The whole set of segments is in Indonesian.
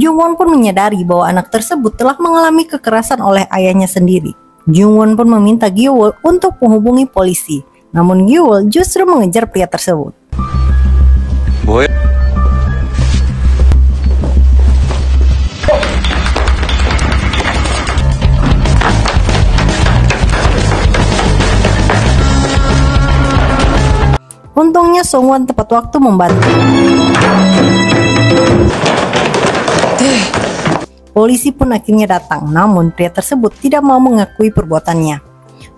Jungwon pun menyadari bahwa anak tersebut telah mengalami kekerasan oleh ayahnya sendiri. Jungwon pun meminta Gyeowol untuk menghubungi polisi. Namun Gyeowol justru mengejar pria tersebut. Untungnya Songwon tepat waktu membantu. Polisi pun akhirnya datang, namun pria tersebut tidak mau mengakui perbuatannya.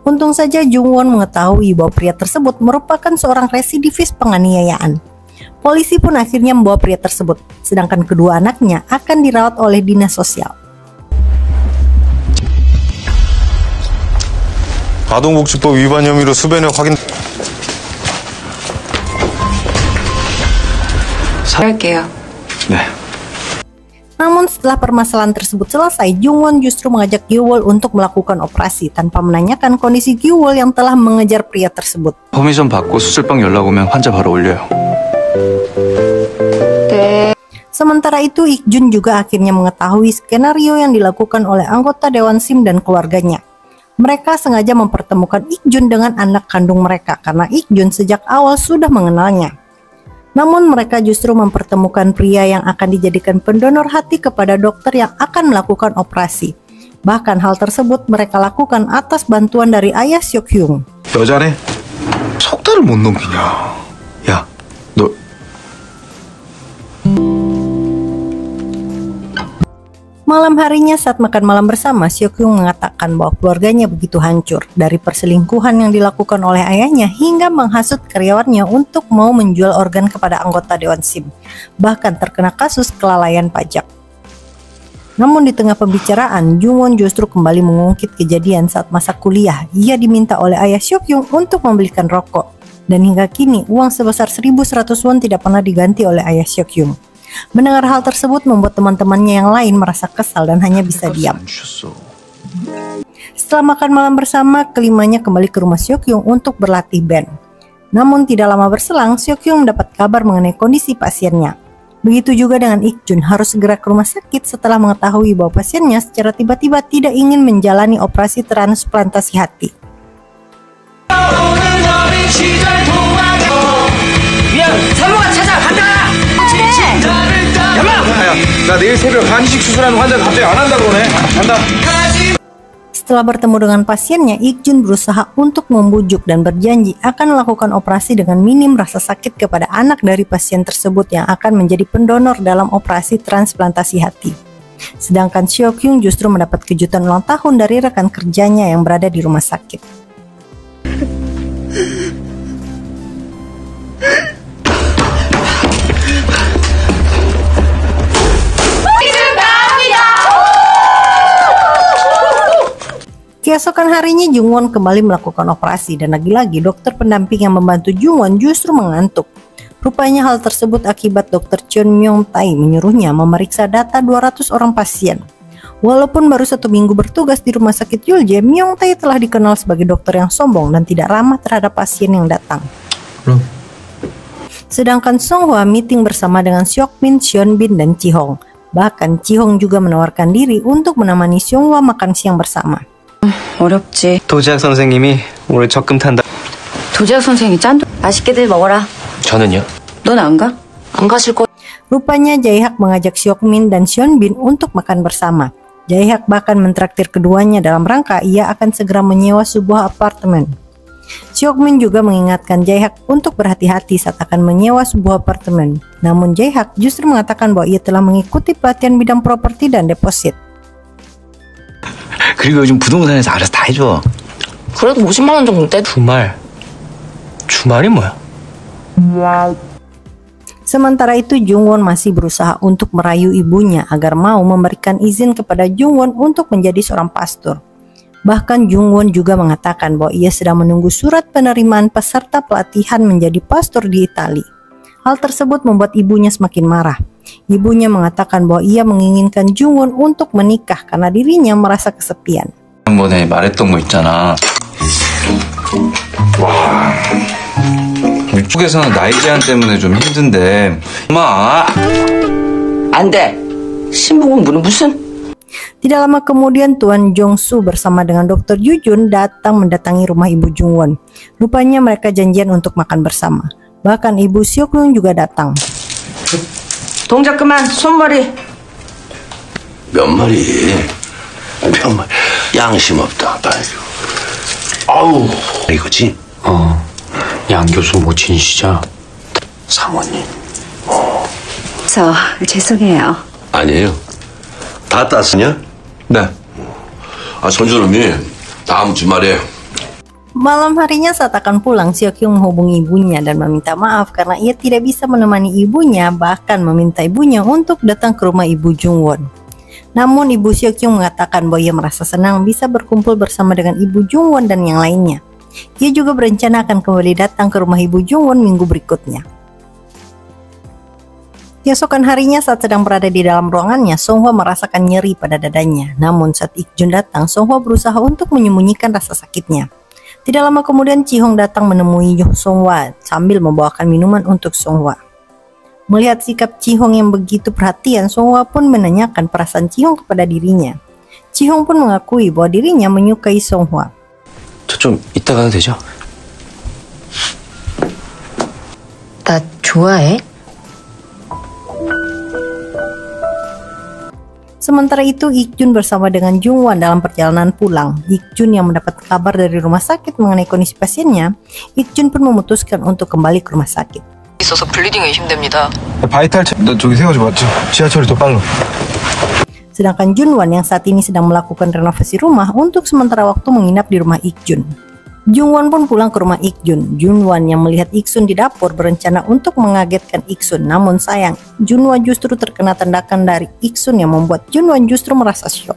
Untung saja Jungwon mengetahui bahwa pria tersebut merupakan seorang residivis penganiayaan. Polisi pun akhirnya membawa pria tersebut, sedangkan kedua anaknya akan dirawat oleh dinas sosial. 아동복지법 위반 혐의로 수배는 확인. 할게요. 네. Namun setelah permasalahan tersebut selesai, Jungwon justru mengajak Gyeowol untuk melakukan operasi tanpa menanyakan kondisi Gyeowol yang telah mengejar pria tersebut. 퍼미션 받고 수술방 연락 오면 환자 바로 올려요. Sementara itu, Ik-jun juga akhirnya mengetahui skenario yang dilakukan oleh anggota Dewan Sim dan keluarganya. Mereka sengaja mempertemukan Ik-jun dengan anak kandung mereka karena Ik-jun sejak awal sudah mengenalnya. Namun mereka justru mempertemukan pria yang akan dijadikan pendonor hati kepada dokter yang akan melakukan operasi. Bahkan hal tersebut mereka lakukan atas bantuan dari ayah Seok-hyung. 여자네? 석 달을 못 넘기냐? 야, 너... Malam harinya saat makan malam bersama, Seok-hyung mengatakan bahwa keluarganya begitu hancur dari perselingkuhan yang dilakukan oleh ayahnya hingga menghasut karyawannya untuk mau menjual organ kepada anggota Dewan Sim, bahkan terkena kasus kelalaian pajak. Namun di tengah pembicaraan, Jungwon justru kembali mengungkit kejadian saat masa kuliah. Ia diminta oleh ayah Seok-hyung untuk membelikan rokok, dan hingga kini uang sebesar 1.100 won tidak pernah diganti oleh ayah Seok-hyung. Mendengar hal tersebut membuat teman-temannya yang lain merasa kesal dan hanya bisa diam. Setelah makan malam bersama, kelimanya kembali ke rumah Seok-hyung untuk berlatih band. Namun tidak lama berselang, Seok-hyung mendapat kabar mengenai kondisi pasiennya. Begitu juga dengan Ik-jun, harus segera ke rumah sakit setelah mengetahui bahwa pasiennya secara tiba-tiba tidak ingin menjalani operasi transplantasi hati. 나 내일 새벽 간이식 수술하는 환자 갑자기 안 한다 그러네. 간다. Setelah bertemu dengan pasiennya, Ik-jun berusaha untuk membujuk dan berjanji akan melakukan operasi dengan minim rasa sakit kepada anak dari pasien tersebut yang akan menjadi pendonor dalam operasi transplantasi hati. Sedangkan Seok-hyung justru mendapat kejutan ulang tahun dari rekan kerjanya yang berada di rumah sakit. Keesokan harinya Jungwon kembali melakukan operasi dan lagi-lagi dokter pendamping yang membantu Jungwon justru mengantuk. Rupanya hal tersebut akibat dokter Chun Myung-tae menyuruhnya memeriksa data 200 orang pasien. Walaupun baru 1 minggu bertugas di rumah sakit Yulje, Myung-tae telah dikenal sebagai dokter yang sombong dan tidak ramah terhadap pasien yang datang. Sedangkan Songhwa meeting bersama dengan Seokmin, Seonbin, dan Ji-hong. Bahkan Ji-hong juga menawarkan diri untuk menemani Songhwa makan siang bersama. 어렵지. 도지학 선생님이 오늘 적금 탄다. 도지학 선생이 짠 맛있게들 먹어라. 저는요? 넌 안 가? 안 가실 거. Rupanya Jae-hak mengajak Seokmin dan Seonbin untuk makan bersama. Jae-hak bahkan mentraktir keduanya dalam rangka ia akan segera menyewa sebuah apartemen. Seokmin juga mengingatkan Jae-hak untuk berhati-hati saat akan menyewa sebuah apartemen. Namun Jae-hak justru mengatakan bahwa ia telah mengikuti pelatihan bidang properti dan deposit. 그리고 요즘 부동산에서 알아서 다 해줘. 그래도 50만 원 정도 떼. 주말이 뭐야? Sementara itu Jungwon masih berusaha untuk merayu ibunya agar mau memberikan izin kepada Jungwon untuk menjadi seorang pastor. Bahkan Jungwon juga mengatakan bahwa ia sedang menunggu surat penerimaan peserta pelatihan menjadi pastor di Italia. Hal tersebut membuat ibunya semakin marah. Ibunya mengatakan bahwa ia menginginkan Jungwon untuk menikah karena dirinya merasa kesepian. 한번에 말했던 거 있잖아. 와, 이쪽에서는 나이 제한 때문에 좀 힘든데. 엄마, 안 돼. 신부 공부는 무슨? Tidak lama kemudian Tuan Jong-soo bersama dengan Dr. Yu-jun datang mendatangi rumah Ibu Jung-won. Rupanya mereka janjian untuk makan bersama. Bahkan Ibu Seok-young juga datang. 동작 그만, 손머리. 몇 마리? 몇 마리? 양심 없다. 아우, 이거지? 양 교수 모친이시죠? 사모님. 저 죄송해요. 아니에요. 다 땄으냐? 네. 손주놈이 다음 주말에. Malam harinya saat akan pulang, Seok-young menghubungi ibunya dan meminta maaf karena ia tidak bisa menemani ibunya, bahkan meminta ibunya untuk datang ke rumah Ibu Jung-won. Namun Ibu Seok-young mengatakan bahwa ia merasa senang bisa berkumpul bersama dengan Ibu Jung-won dan yang lainnya. Ia juga berencana akan kembali datang ke rumah Ibu Jung-won minggu berikutnya. Keesokan harinya saat sedang berada di dalam ruangannya, Song-hwa merasakan nyeri pada dadanya. Namun saat Ik-jun datang, Song-hwa berusaha untuk menyembunyikan rasa sakitnya. Tidak lama kemudian Ji-hong datang menemui Song-hwa sambil membawakan minuman untuk Song-hwa. Melihat sikap Ji-hong yang begitu perhatian, Song-hwa pun menanyakan perasaan Ji-hong kepada dirinya. Ji-hong pun mengakui bahwa dirinya menyukai Song-hwa. 저 좀 이따 가도 되죠? 나 좋아해? Sementara itu, Ik-jun bersama dengan Jung-won dalam perjalanan pulang. Ik-jun yang mendapat kabar dari rumah sakit mengenai kondisi pasiennya, Ik-jun pun memutuskan untuk kembali ke rumah sakit. 있어서 블리딩 의심됩니다. 바이탈 저기 세워줘 맞죠? 지하철이 더 빨라. Sedangkan Jun-won yang saat ini sedang melakukan renovasi rumah untuk sementara waktu menginap di rumah Ik-jun. Jung-won pun pulang ke rumah Ik-jun. Jun-won yang melihat Ik-sun di dapur berencana untuk mengagetkan Ik-sun. Namun sayang, Jun-won justru terkena tendakan dari Ik-sun yang membuat Jun-won justru merasa syok.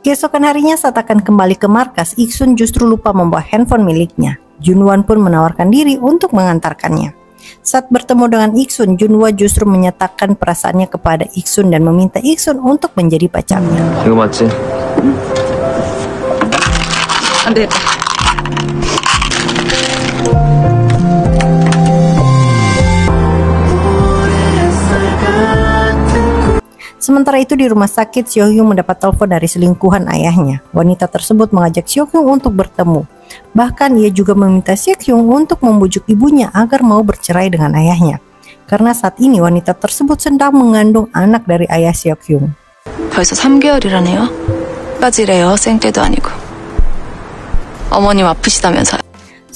Keesokan harinya saat akan kembali ke markas, Ik-sun justru lupa membawa handphone miliknya. Jun-won pun menawarkan diri untuk mengantarkannya. Saat bertemu dengan Ik-sun, Jun-won justru menyatakan perasaannya kepada Ik-sun dan meminta Ik-sun untuk menjadi pacarnya. 이거 맞지? 안 되겠다. Sementara itu di rumah sakit, Seok-young mendapat telepon dari selingkuhan ayahnya. Wanita tersebut mengajak Seok-young untuk bertemu. Bahkan ia juga meminta Seok-young untuk membujuk ibunya agar mau bercerai dengan ayahnya. Karena saat ini wanita tersebut sedang mengandung anak dari ayah Seok-young. 벌써 3개월이라네요. 까지래요. 생때도 아니고. 어머님 아프시다면서요.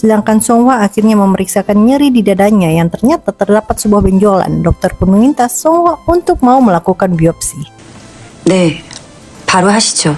Sedangkan Song-hwa akhirnya memeriksakan nyeri di dadanya yang ternyata terdapat sebuah benjolan. Dokter pun meminta Song-hwa untuk mau melakukan biopsi. 네, 바로 하시죠.